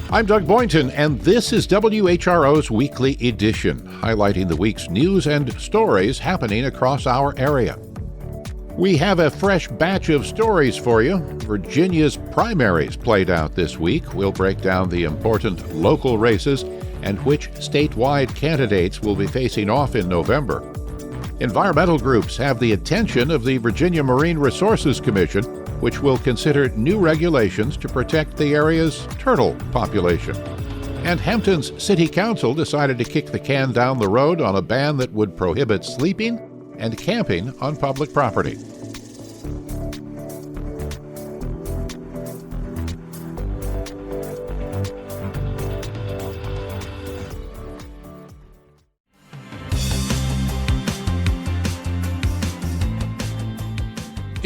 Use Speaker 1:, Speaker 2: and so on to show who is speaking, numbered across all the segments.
Speaker 1: I'm Doug Boynton, and this is WHRO's Weekly Edition, highlighting the week's news and stories happening across our area. We have a fresh batch of stories for you. Virginia's primaries played out this week. We'll break down the important local races and which statewide candidates will be facing off in November. Environmental groups have the attention of the Virginia Marine Resources Commission, which will consider new regulations to protect the area's turtle population. And Hampton's City Council decided to kick the can down the road on a ban that would prohibit sleeping and camping on public property.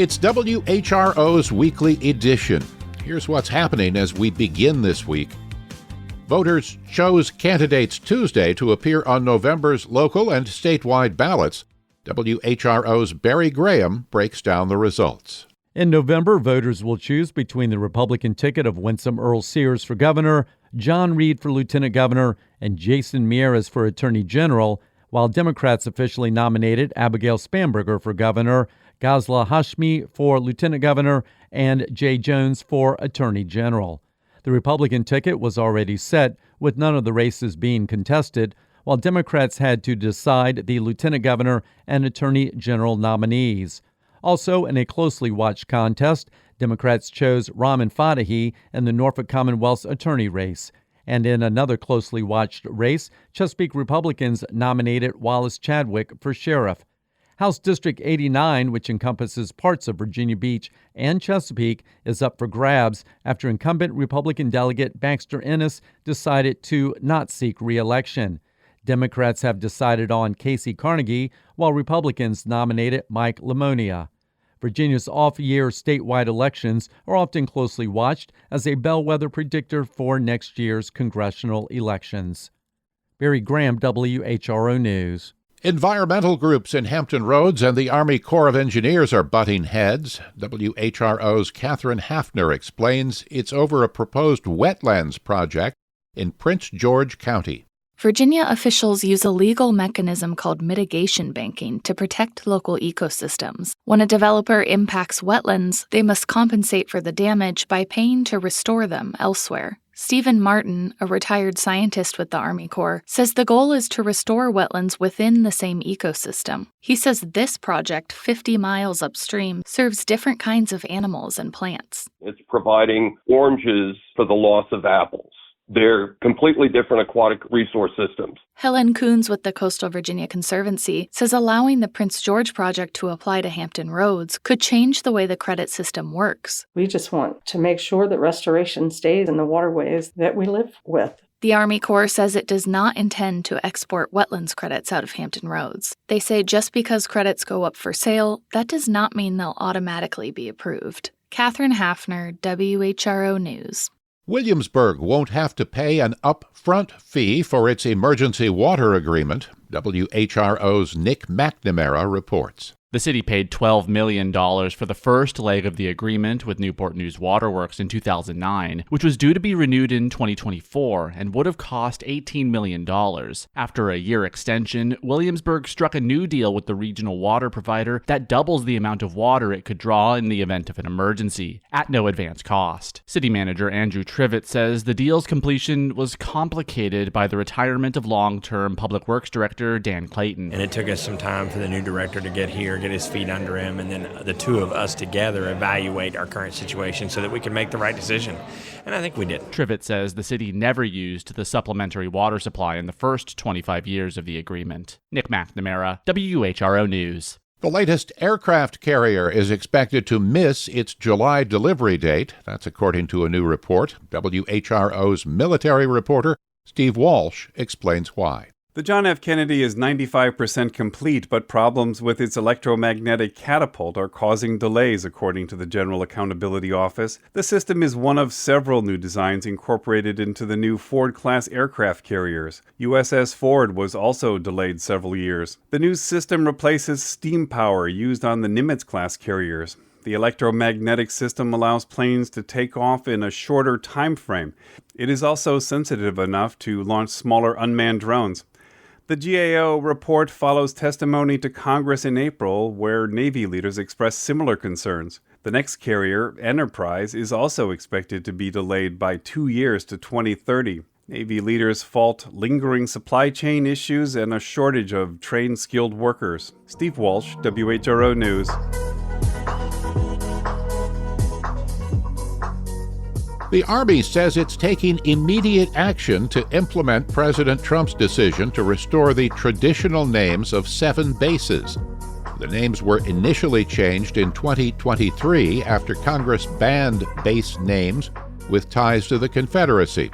Speaker 1: It's WHRO's Weekly Edition. Here's what's happening as we begin this week. Voters chose candidates Tuesday to appear on November's local and statewide ballots. WHRO's Barry Graham breaks down the results.
Speaker 2: In November, voters will choose between the Republican ticket of Winsome Earl Sears for governor, John Reed for lieutenant governor, and Jason Mieres for attorney general, while Democrats officially nominated Abigail Spanberger for governor, Ghazla Hashmi for lieutenant governor, and Jay Jones for attorney general. The Republican ticket was already set, with none of the races being contested, while Democrats had to decide the lieutenant governor and attorney general nominees. Also, in a closely watched contest, Democrats chose Rahman Fadahi in the Norfolk Commonwealth's attorney race. And in another closely watched race, Chesapeake Republicans nominated Wallace Chadwick for sheriff. House District 89, which encompasses parts of Virginia Beach and Chesapeake, is up for grabs after incumbent Republican delegate Baxter Ennis decided to not seek re-election. Democrats have decided on Casey Carnegie, while Republicans nominated Mike Lamonia. Virginia's off-year statewide elections are often closely watched as a bellwether predictor for next year's congressional elections. Barry Graham, WHRO News.
Speaker 1: Environmental groups in Hampton Roads and the Army Corps of Engineers are butting heads. WHRO's Catherine Hafner explains it's over a proposed wetlands project in Prince George County.
Speaker 3: Virginia officials use a legal mechanism called mitigation banking to protect local ecosystems. When a developer impacts wetlands, they must compensate for the damage by paying to restore them elsewhere. Stephen Martin, a retired scientist with the Army Corps, says the goal is to restore wetlands within the same ecosystem. He says this project, 50 miles upstream, serves different kinds of animals and plants.
Speaker 4: It's providing oranges for the loss of apples. They're completely different aquatic resource systems.
Speaker 3: Helen Coons with the Coastal Virginia Conservancy says allowing the Prince George project to apply to Hampton Roads could change the way the credit system works.
Speaker 5: We just want to make sure that restoration stays in the waterways that we live with.
Speaker 3: The Army Corps says it does not intend to export wetlands credits out of Hampton Roads. They say just because credits go up for sale, that does not mean they'll automatically be approved. Catherine Hafner, WHRO News.
Speaker 1: Williamsburg won't have to pay an upfront fee for its emergency water agreement. WHRO's Nick McNamara reports.
Speaker 6: The city paid $12 million for the first leg of the agreement with Newport News Waterworks in 2009, which was due to be renewed in 2024 and would have cost $18 million. After a year extension, Williamsburg struck a new deal with the regional water provider that doubles the amount of water it could draw in the event of an emergency, at no advance cost. City manager Andrew Trivett says the deal's completion was complicated by the retirement of long-term Public Works Director Dan Clayton.
Speaker 7: And it took us some time for the new director to get here, get his feet under him, and then the two of us together evaluate our current situation so that we can make the right decision. And I think we did.
Speaker 6: Trivett says the city never used the supplementary water supply in the first 25 years of the agreement. Nick McNamara, WHRO News.
Speaker 1: The latest aircraft carrier is expected to miss its July delivery date. That's according to a new report. WHRO's military reporter, Steve Walsh, explains why.
Speaker 8: The John F. Kennedy is 95% complete, but problems with its electromagnetic catapult are causing delays, according to the General Accountability Office. The system is one of several new designs incorporated into the new Ford-class aircraft carriers. USS Ford was also delayed several years. The new system replaces steam power used on the Nimitz-class carriers. The electromagnetic system allows planes to take off in a shorter time frame. It is also sensitive enough to launch smaller unmanned drones. The GAO report follows testimony to Congress in April, where Navy leaders expressed similar concerns. The next carrier, Enterprise, is also expected to be delayed by 2 years to 2030. Navy leaders fault lingering supply chain issues and a shortage of trained skilled workers. Steve Walsh, WHRO News.
Speaker 1: The Army says it's taking immediate action to implement President Trump's decision to restore the traditional names of 7 bases. The names were initially changed in 2023 after Congress banned base names with ties to the Confederacy.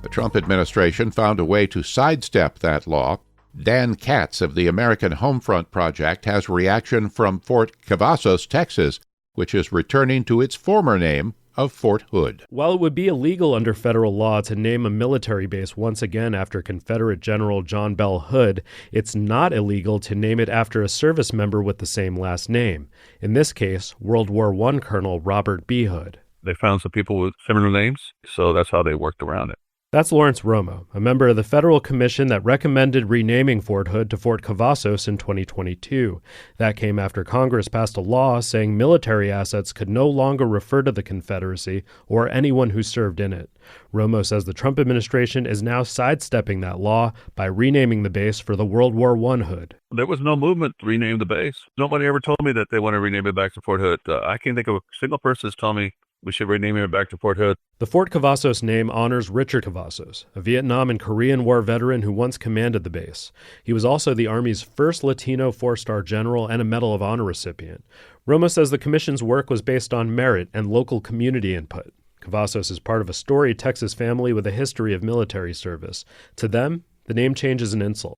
Speaker 1: The Trump administration found a way to sidestep that law. Dan Katz of the American Homefront Project has reaction from Fort Cavazos, Texas, which is returning to its former name of Fort Hood.
Speaker 9: While it would be illegal under federal law to name a military base once again after Confederate General John Bell Hood, it's not illegal to name it after a service member with the same last name. In this case, World War I Colonel Robert B. Hood.
Speaker 10: They found some people with similar names, so that's how they worked around it.
Speaker 9: That's Lawrence Romo, a member of the federal commission that recommended renaming Fort Hood to Fort Cavazos in 2022. That came after Congress passed a law saying military assets could no longer refer to the Confederacy or anyone who served in it. Romo says the Trump administration is now sidestepping that law by renaming the base for the World War I Hood.
Speaker 10: There was no movement to rename the base. Nobody ever told me that they want to rename it back to Fort Hood. I can't think of a single person that's told me we should rename it back to Fort Hood.
Speaker 9: The Fort Cavazos name honors Richard Cavazos, a Vietnam and Korean War veteran who once commanded the base. He was also the Army's first Latino 4-star general and a Medal of Honor recipient. Romo says the commission's work was based on merit and local community input. Cavazos is part of a storied Texas family with a history of military service. To them, the name change is an insult.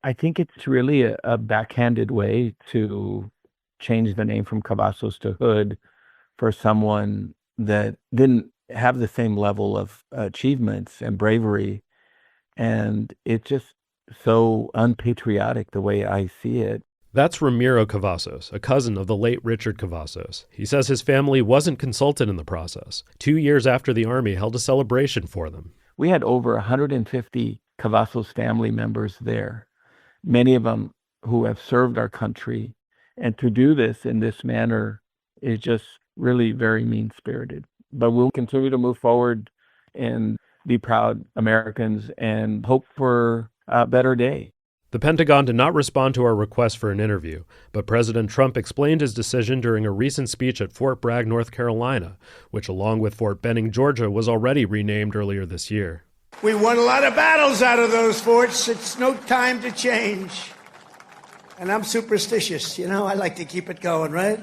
Speaker 11: I think it's really a backhanded way to change the name from Cavazos to Hood for someone that didn't have the same level of achievements and bravery. And it's just so unpatriotic the way I see it.
Speaker 9: That's Ramiro Cavazos, a cousin of the late Richard Cavazos. He says his family wasn't consulted in the process. 2 years after the Army held a celebration for them.
Speaker 11: We had over 150 Cavazos family members there, many of them who have served our country. And to do this in this manner is just really very mean-spirited. But we'll continue to move forward and be proud Americans and hope for a better day.
Speaker 9: The Pentagon did not respond to our request for an interview, but President Trump explained his decision during a recent speech at Fort Bragg, North Carolina, which along with Fort Benning, Georgia, was already renamed earlier this year.
Speaker 12: We won a lot of battles out of those forts. It's no time to change. And I'm superstitious. You know, I like to keep it going, right?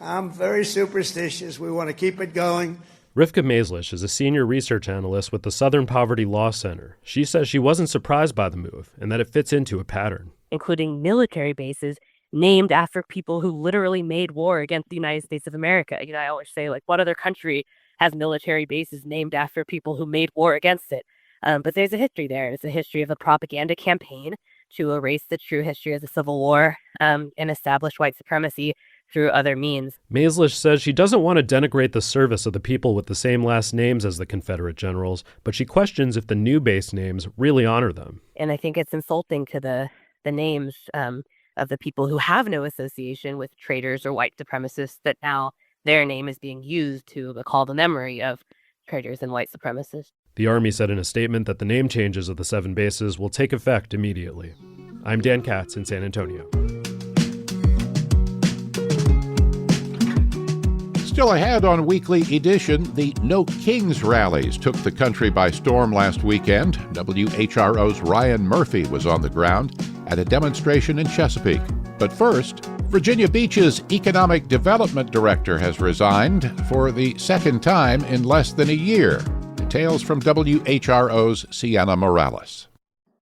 Speaker 12: I'm very superstitious. We want to keep it going.
Speaker 9: Rivka Maislish is a senior research analyst with the Southern Poverty Law Center. She says she wasn't surprised by the move and that it fits into a pattern.
Speaker 13: Including military bases named after people who literally made war against the United States of America. You know, I always say, like, what other country has military bases named after people who made war against it? But there's a history there. It's a history of a propaganda campaign to erase the true history of the Civil War and establish white supremacy through other means.
Speaker 9: Maislish says she doesn't want to denigrate the service of the people with the same last names as the Confederate generals, but she questions if the new base names really honor them.
Speaker 13: And I think it's insulting to the names of the people who have no association with traitors or white supremacists, that now their name is being used to recall the memory of traitors and white supremacists.
Speaker 9: The Army said in a statement that the name changes of the 7 bases will take effect immediately. I'm Dan Katz in San Antonio.
Speaker 1: Still ahead on Weekly Edition, the No Kings rallies took the country by storm last weekend. WHRO's Ryan Murphy was on the ground at a demonstration in Chesapeake. But first, Virginia Beach's Economic Development Director has resigned for the second time in less than a year. Details from WHRO's Sienna Morales.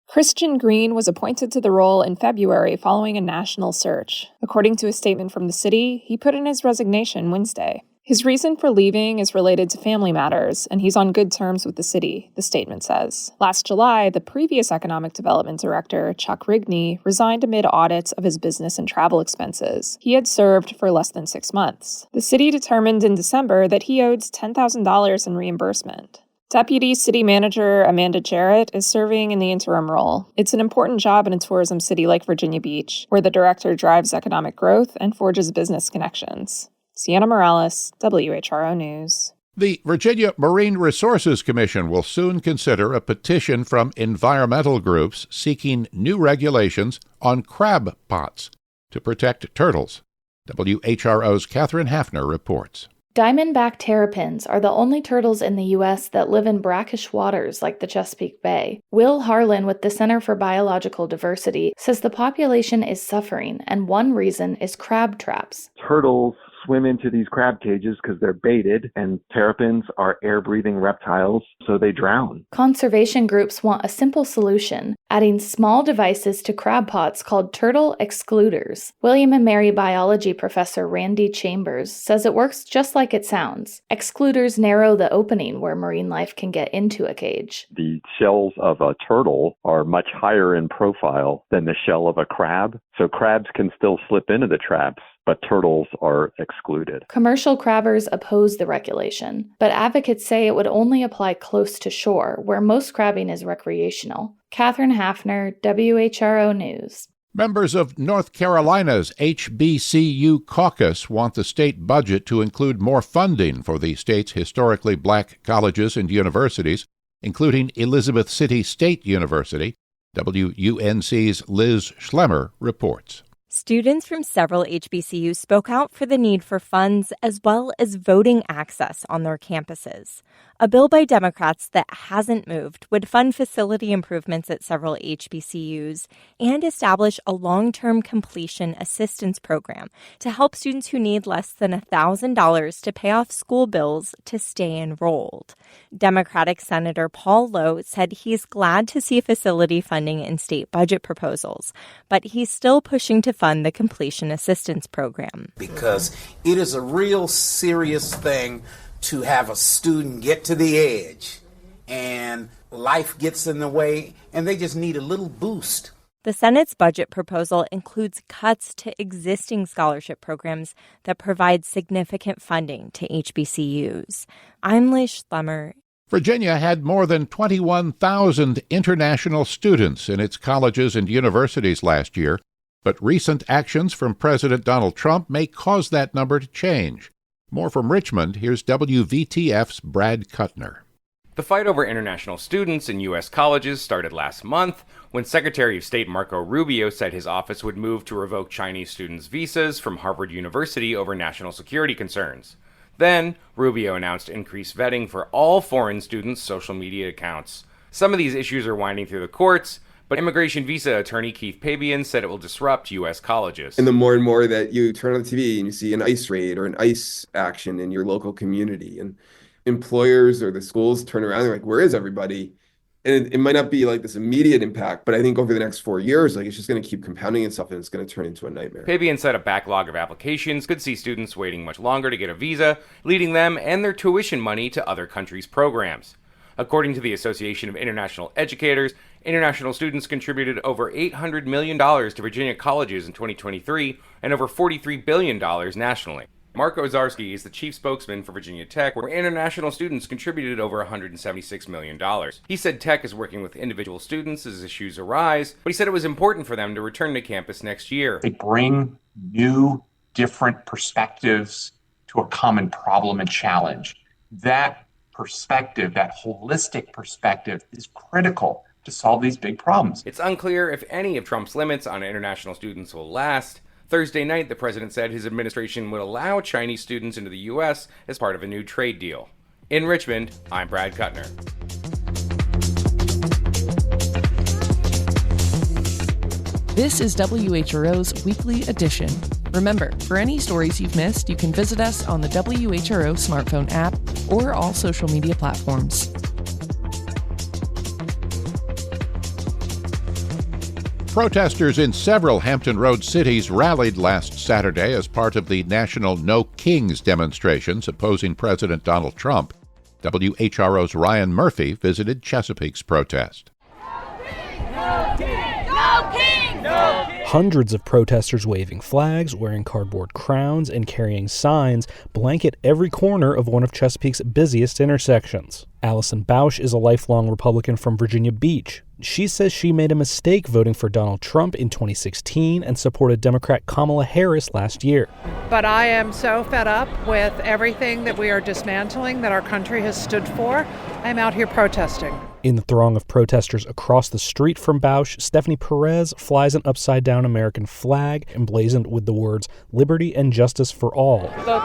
Speaker 14: Christian Green was appointed to the role in February following a national search. According to a statement from the city, he put in his resignation Wednesday. His reason for leaving is related to family matters, and he's on good terms with the city, the statement says. Last July, the previous economic development director, Chuck Rigney, resigned amid audits of his business and travel expenses. He had served for less than 6 months. The city determined in December that he owed $10,000 in reimbursement. Deputy City Manager Amanda Jarrett is serving in the interim role. It's an important job in a tourism city like Virginia Beach, where the director drives economic growth and forges business connections. Sienna Morales, WHRO News.
Speaker 1: The Virginia Marine Resources Commission will soon consider a petition from environmental groups seeking new regulations on crab pots to protect turtles. WHRO's Catherine Hafner reports.
Speaker 3: Diamondback terrapins are the only turtles in the U.S. that live in brackish waters like the Chesapeake Bay. Will Harlan with the Center for Biological Diversity says the population is suffering, and one reason is crab traps.
Speaker 15: Turtles swim into these crab cages because they're baited, and terrapins are air-breathing reptiles, so they drown.
Speaker 3: Conservation groups want a simple solution, adding small devices to crab pots called turtle excluders. William and Mary biology professor Randy Chambers says it works just like it sounds. Excluders narrow the opening where marine life can get into a cage.
Speaker 15: The shells of a turtle are much higher in profile than the shell of a crab, so crabs can still slip into the traps, but turtles are excluded.
Speaker 3: Commercial crabbers oppose the regulation, but advocates say it would only apply close to shore, where most crabbing is recreational. Catherine Hafner, WHRO News.
Speaker 1: Members of North Carolina's HBCU caucus want the state budget to include more funding for the state's historically black colleges and universities, including Elizabeth City State University. WUNC's Liz Schlemmer reports.
Speaker 16: Students from several HBCUs spoke out for the need for funds as well as voting access on their campuses. A bill by Democrats that hasn't moved would fund facility improvements at several HBCUs and establish a long-term completion assistance program to help students who need less than $1,000 to pay off school bills to stay enrolled. Democratic Senator Paul Lowe said he's glad to see facility funding in state budget proposals, but he's still pushing to fund the completion assistance program.
Speaker 17: Because it is a real serious thing to have a student get to the edge and life gets in the way and they just need a little boost.
Speaker 16: The Senate's budget proposal includes cuts to existing scholarship programs that provide significant funding to HBCUs. I'm Liz Schlemmer.
Speaker 1: Virginia had more than 21,000 international students in its colleges and universities last year, but recent actions from President Donald Trump may cause that number to change. More from Richmond, here's WVTF's Brad Kuttner.
Speaker 18: The fight over international students in U.S. colleges started last month when Secretary of State Marco Rubio said his office would move to revoke Chinese students' visas from Harvard University over national security concerns. Then, Rubio announced increased vetting for all foreign students' social media accounts. Some of these issues are winding through the courts, but immigration visa attorney Keith Pabian said it will disrupt U.S. colleges.
Speaker 19: And the more and more that you turn on the TV and you see an ICE raid or an ICE action in your local community, and employers or the schools turn around, they're like, where is everybody? And it might not be like this immediate impact, but I think over the next 4 years, like it's just going to keep compounding itself and it's going to turn into a nightmare.
Speaker 18: Pabian said a backlog of applications could see students waiting much longer to get a visa, leading them and their tuition money to other countries' programs. According to the Association of International Educators, international students contributed over $800 million to Virginia colleges in 2023 and over $43 billion nationally. Mark Ozarski is the chief spokesman for Virginia Tech, where international students contributed over $176 million. He said Tech is working with individual students as issues arise, but he said it was important for them to return to campus next year.
Speaker 20: They bring new, different perspectives to a common problem and challenge. That perspective, that holistic perspective, is critical to solve these big problems.
Speaker 18: It's unclear if any of Trump's limits on international students will last. Thursday night, the president said his administration would allow Chinese students into the U.S. as part of a new trade deal. In Richmond, I'm Brad Kuttner.
Speaker 21: This is WHRO's Weekly Edition. Remember, for any stories you've missed, you can visit us on the WHRO smartphone app or all social media platforms.
Speaker 1: Protesters in several Hampton Road cities rallied last Saturday as part of the national No Kings demonstrations opposing President Donald Trump. WHRO's Ryan Murphy visited Chesapeake's protest.
Speaker 2: No king! No king! No king!
Speaker 22: Hundreds of protesters waving flags, wearing cardboard crowns, and carrying signs blanket every corner of one of Chesapeake's busiest intersections. Allison Bausch is a lifelong Republican from Virginia Beach. She says she made a mistake voting for Donald Trump in 2016 and supported Democrat Kamala Harris last year.
Speaker 23: But I am so fed up with everything that we are dismantling that our country has stood for. I'm out here protesting.
Speaker 22: In the throng of protesters across the street from Bausch, Stephanie Perez flies an upside-down American flag emblazoned with the words "Liberty and Justice for All."
Speaker 24: The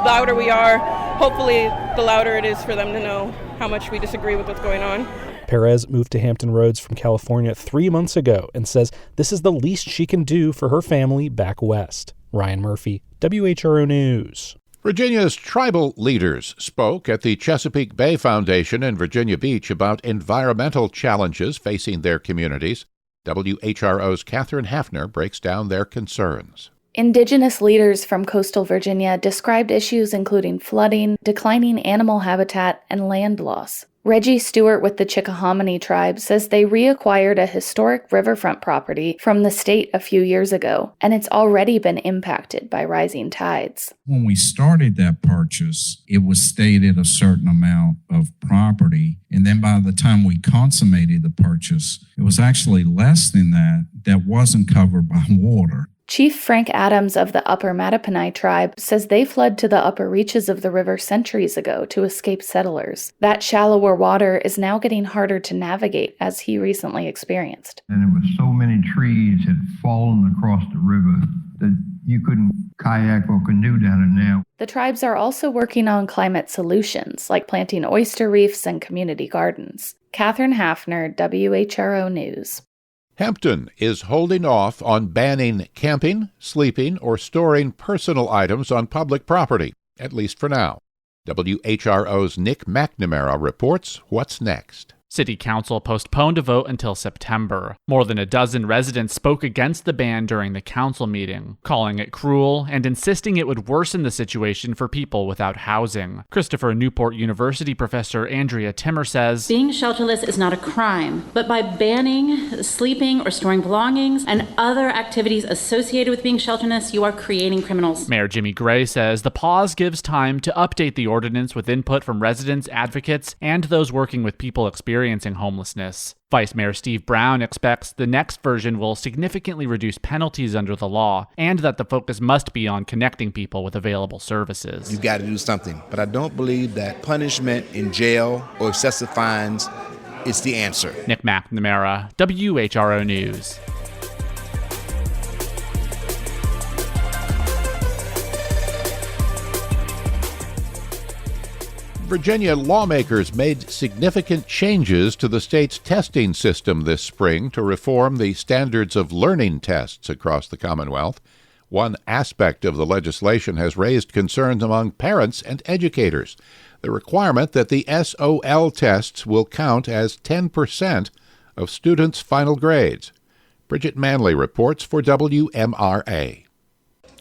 Speaker 24: louder we are, hopefully the louder it is for them to know how much we disagree with what's going on.
Speaker 22: Perez moved to Hampton Roads from California 3 months ago and says this is the least she can do for her family back west. Ryan Murphy, WHRO News.
Speaker 1: Virginia's tribal leaders spoke at the Chesapeake Bay Foundation in Virginia Beach about environmental challenges facing their communities. WHRO's Catherine Hafner breaks down their concerns.
Speaker 3: Indigenous leaders from coastal Virginia described issues including flooding, declining animal habitat, and land loss. Reggie Stewart with the Chickahominy tribe says they reacquired a historic riverfront property from the state a few years ago, and it's already been impacted by rising tides.
Speaker 25: When we started that purchase, it was stated a certain amount of property, and then by the time we consummated the purchase, it was actually less than that wasn't covered by water.
Speaker 3: Chief Frank Adams of the Upper Mattaponi tribe says they fled to the upper reaches of the river centuries ago to escape settlers. That shallower water is now getting harder to navigate, as he recently experienced.
Speaker 26: And there were so many trees had fallen across the river that you couldn't kayak or canoe down it now.
Speaker 3: The tribes are also working on climate solutions, like planting oyster reefs and community gardens. Catherine Hafner, WHRO News.
Speaker 1: Hampton is holding off on banning camping, sleeping, or storing personal items on public property, at least for now. WHRO's Nick McNamara reports what's next.
Speaker 6: City Council postponed a vote until September. More than a dozen residents spoke against the ban during the council meeting, calling it cruel and insisting it would worsen the situation for people without housing. Christopher Newport University professor Andrea Timmer says,
Speaker 27: being shelterless is not a crime, but by banning sleeping or storing belongings and other activities associated with being shelterless, you are creating criminals.
Speaker 6: Mayor Jimmy Gray says the pause gives time to update the ordinance with input from residents, advocates, and those working with people experiencing homelessness. Vice Mayor Steve Brown expects the next version will significantly reduce penalties under the law and that the focus must be on connecting people with available services.
Speaker 28: You've got to do something, but I don't believe that punishment in jail or excessive fines is the answer.
Speaker 6: Nick McNamara, WHRO News.
Speaker 1: Virginia lawmakers made significant changes to the state's testing system this spring to reform the standards of learning tests across the Commonwealth. One aspect of the legislation has raised concerns among parents and educators: the requirement that the SOL tests will count as 10% of students' final grades. Bridget Manley reports for WMRA.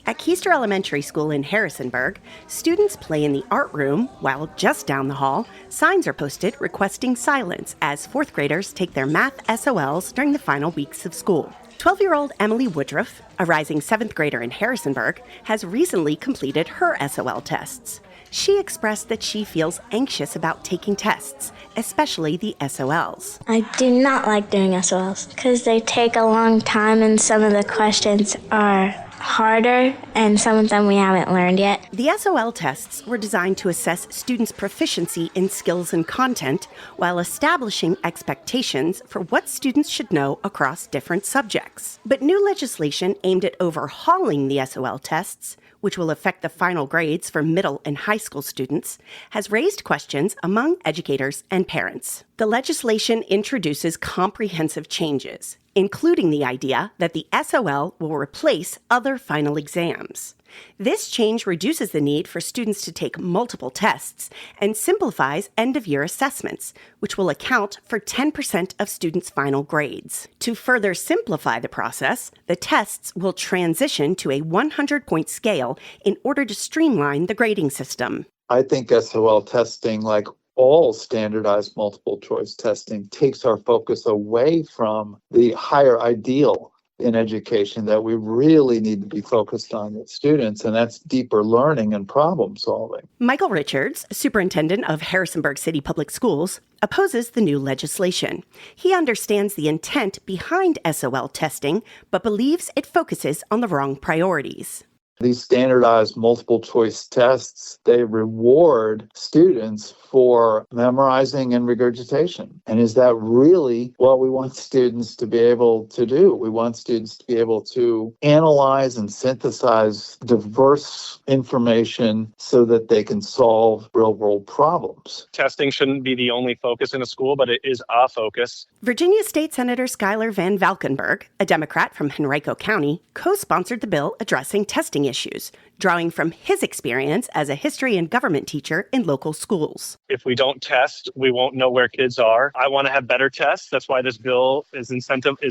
Speaker 29: At Keister Elementary School in Harrisonburg, students play in the art room, while just down the hall, signs are posted requesting silence as fourth graders take their math SOLs during the final weeks of school. 12-year-old Emily Woodruff, a rising 7th grader in Harrisonburg, has recently completed her SOL tests. She expressed that she feels anxious about taking tests, especially the SOLs.
Speaker 30: I do not like doing SOLs because they take a long time and some of the questions are harder, and some of them we haven't learned yet.
Speaker 29: The SOL tests were designed to assess students' proficiency in skills and content while establishing expectations for what students should know across different subjects. But new legislation aimed at overhauling the SOL tests, which will affect the final grades for middle and high school students, has raised questions among educators and parents. The legislation introduces comprehensive changes, including the idea that the SOL will replace other final exams. This change reduces the need for students to take multiple tests and simplifies end-of-year assessments, which will account for 10% of students' final grades. To further simplify the process, the tests will transition to a 100-point scale in order to streamline the grading system.
Speaker 4: I think SOL testing, like all standardized multiple choice testing, takes our focus away from the higher ideal in education that we really need to be focused on with students, and that's deeper learning and problem solving.
Speaker 29: Michael Richards, superintendent of Harrisonburg City Public Schools, opposes the new legislation. He understands the intent behind SOL testing, but believes it focuses on the wrong priorities.
Speaker 4: These standardized multiple choice tests, they reward students for memorizing and regurgitation. And is that really what we want students to be able to do? We want students to be able to analyze and synthesize diverse information so that they can solve real-world problems.
Speaker 5: Testing shouldn't be the only focus in a school, but it is a focus.
Speaker 29: Virginia State Senator Schuyler Van Valkenburg, a Democrat from Henrico County, co-sponsored the bill addressing testing issues, drawing from his experience as a history and government teacher in local schools.
Speaker 5: If we don't test, we won't know where kids are. I want to have better tests. That's why this bill is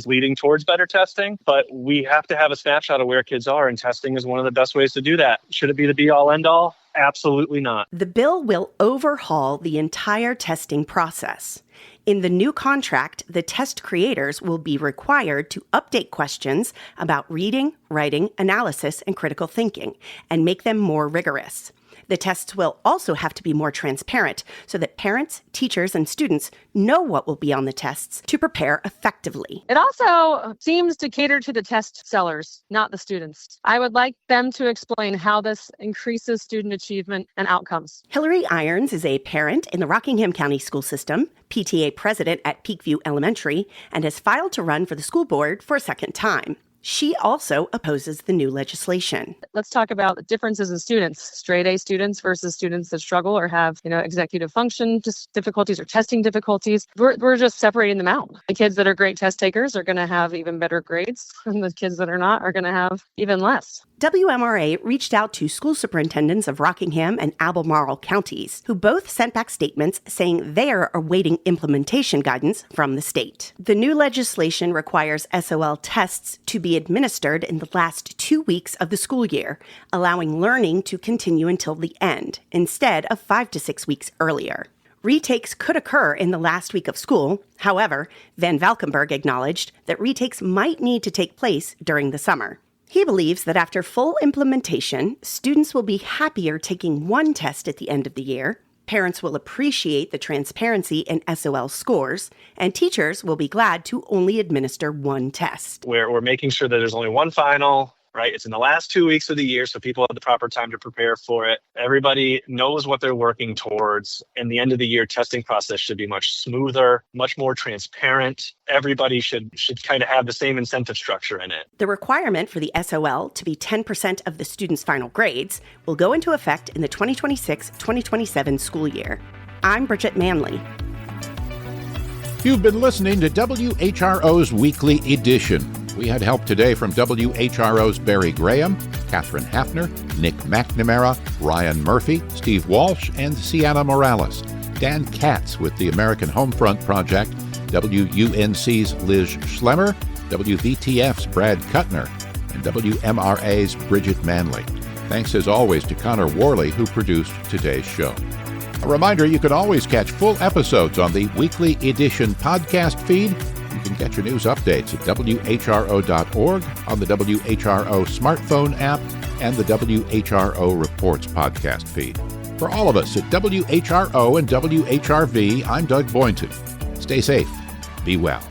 Speaker 5: leading towards better testing. But we have to have a snapshot of where kids are, and testing is one of the best ways to do that. Should it be the be-all, end-all? Absolutely not.
Speaker 29: The bill will overhaul the entire testing process. In the new contract, the test creators will be required to update questions about reading, writing, analysis, and critical thinking, and make them more rigorous. The tests will also have to be more transparent so that parents, teachers, and students know what will be on the tests to prepare effectively.
Speaker 7: It also seems to cater to the test sellers, not the students. I would like them to explain how this increases student achievement and outcomes.
Speaker 29: Hillary Irons is a parent in the Rockingham County School System, PTA president at Peakview Elementary, and has filed to run for the school board for a second time. She also opposes the new legislation.
Speaker 7: Let's talk about the differences in students, straight A students versus students that struggle or have, executive function difficulties or testing difficulties. We're just separating them out. The kids that are great test takers are going to have even better grades, and the kids that are not are going to have even less.
Speaker 29: WMRA reached out to school superintendents of Rockingham and Albemarle counties, who both sent back statements saying they are awaiting implementation guidance from the state. The new legislation requires SOL tests to be administered in the last 2 weeks of the school year, allowing learning to continue until the end, instead of 5 to 6 weeks earlier. Retakes could occur in the last week of school. However, Van Valkenburg acknowledged that retakes might need to take place during the summer. He believes that after full implementation, students will be happier taking one test at the end of the year, parents will appreciate the transparency in SOL scores, and teachers will be glad to only administer one test.
Speaker 5: We're making sure that there's only one final, right? It's in the last 2 weeks of the year, so people have the proper time to prepare for it. Everybody knows what they're working towards, and the end of the year testing process should be much smoother, much more transparent. Everybody should kind of have the same incentive structure in it.
Speaker 29: The requirement for the SOL to be 10% of the students' final grades will go into effect in the 2026-2027 school year. I'm Bridget Manley.
Speaker 1: You've been listening to WHRO's Weekly Edition. We had help today from WHRO's Barry Graham, Catherine Hafner, Nick McNamara, Ryan Murphy, Steve Walsh, and Sienna Morales. Dan Katz with the American Homefront Project, WUNC's Liz Schlemmer, WVTF's Brad Kuttner, and WMRA's Bridget Manley. Thanks as always to Connor Worley, who produced today's show. A reminder, you can always catch full episodes on the Weekly Edition podcast feed. You can get your news updates at WHRO.org, on the WHRO smartphone app, and the WHRO Reports podcast feed. For all of us at WHRO and WHRV, I'm Doug Boynton. Stay safe. Be well.